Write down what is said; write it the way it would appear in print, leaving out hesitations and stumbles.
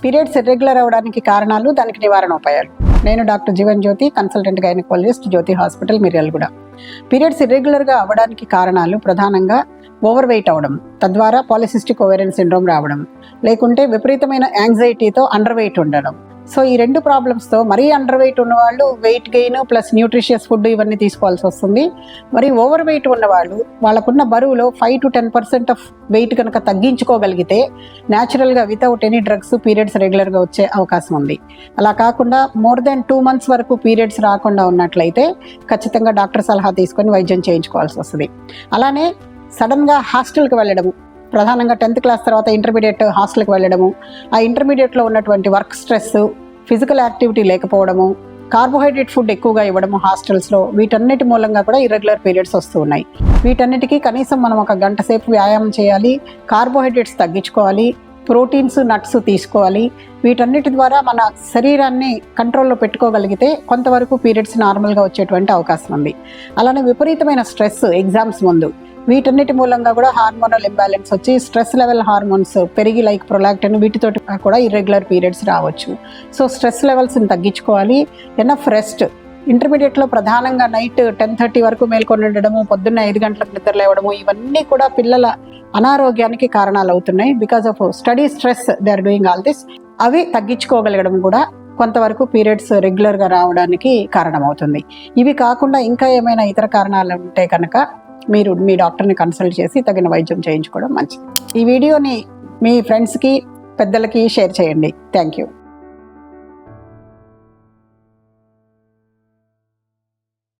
Periods irregular అవ్వడానికి కారణాలు, దానికి నివారణ ఉపాయాలు. నేను doctor Jeevan Jyoti, consultant gynaecologist, జ్యోతి హాస్పిటల్, మిర్యాలగూడ. పీరియడ్స్ ఇర్రెగ్యులర్గా అవ్వడానికి కారణాలు ప్రధానంగా ఓవర్ వెయిట్ అవ్వడం, తద్వారా పాలిసిస్టిక్ ఓవేరియన్ సిండ్రోమ్ రావడం, లేకుంటే విపరీతమైన యాంగ్జైటీతో అండర్ వెయిట్ ఉండడం. సో ఈ రెండు ప్రాబ్లమ్స్తో మరీ అండర్ వెయిట్ ఉన్నవాళ్ళు weight gain plus nutritious food ఇవన్నీ తీసుకోవాల్సి వస్తుంది. మరి ఓవర్ వెయిట్ ఉన్నవాళ్ళు వాళ్ళకున్న బరువులో 5 to 10% ఆఫ్ వెయిట్ కనుక తగ్గించుకోగలిగితే న్యాచురల్గా వితౌట్ ఎనీ డ్రగ్స్ పీరియడ్స్ రెగ్యులర్గా వచ్చే అవకాశం ఉంది. అలా కాకుండా మోర్ దెన్ 2 months వరకు పీరియడ్స్ రాకుండా ఉన్నట్లయితే ఖచ్చితంగా డాక్టర్ సలహా తీసుకొని వైద్యం చేయించుకోవాల్సి వస్తుంది. అలానే సడన్గా హాస్టల్కి వెళ్ళడము, ప్రధానంగా 10th క్లాస్ తర్వాత ఇంటర్మీడియట్ హాస్టల్కి వెళ్ళడము, ఆ ఇంటర్మీడియట్లో ఉన్నటువంటి వర్క్ స్ట్రెస్, ఫిజికల్ యాక్టివిటీ లేకపోవడము, కార్బోహైడ్రేట్ ఫుడ్ ఎక్కువగా ఇవ్వడము హాస్టల్స్లో, వీటన్నిటి మూలంగా కూడా ఇర్రెగ్యులర్ పీరియడ్స్ వస్తూ ఉన్నాయి. వీటన్నిటికీ కనీసం మనం 1 గంట సేపు వ్యాయామం చేయాలి, కార్బోహైడ్రేట్స్ తగ్గించుకోవాలి, ప్రోటీన్స్, నట్స్ తీసుకోవాలి. వీటన్నిటి ద్వారా మన శరీరాన్ని కంట్రోల్లో పెట్టుకోగలిగితే కొంతవరకు పీరియడ్స్ నార్మల్గా వచ్చేటువంటి అవకాశం ఉంది. అలానే విపరీతమైన స్ట్రెస్ ఎగ్జామ్స్ ముందు, వీటన్నిటి మూలంగా కూడా హార్మోనల్ ఇంబ్యాలెన్స్ వచ్చి స్ట్రెస్ లెవెల్ హార్మోన్స్ పెరిగి లైక్ ప్రొలాక్టిన్, వీటితో కూడా ఇర్రెగ్యులర్ పీరియడ్స్ రావచ్చు. సో స్ట్రెస్ లెవెల్స్ని తగ్గించుకోవాలి. Enough rest. ఇంటర్మీడియట్లో ప్రధానంగా నైట్ 10:30 వరకు మేల్కొని ఉండడము, పొద్దున్న 5 గంటలకు నిద్ర లేవడము, ఇవన్నీ కూడా పిల్లల అనారోగ్యానికి కారణాలు అవుతున్నాయి. Because of study stress they are doing all this. అవి తగ్గించుకోగలగడం కూడా కొంతవరకు పీరియడ్స్ రెగ్యులర్గా రావడానికి కారణమవుతుంది. ఇవి కాకుండా ఇంకా ఏమైనా ఇతర కారణాలు ఉంటే కనుక మీరు మీ డాక్టర్ని కన్సల్ట్ చేసి తగిన వైద్యం చేయించుకోవడం మంచిది. ఈ వీడియోని మీ ఫ్రెండ్స్కి, పెద్దలకి షేర్ చేయండి. Thank you.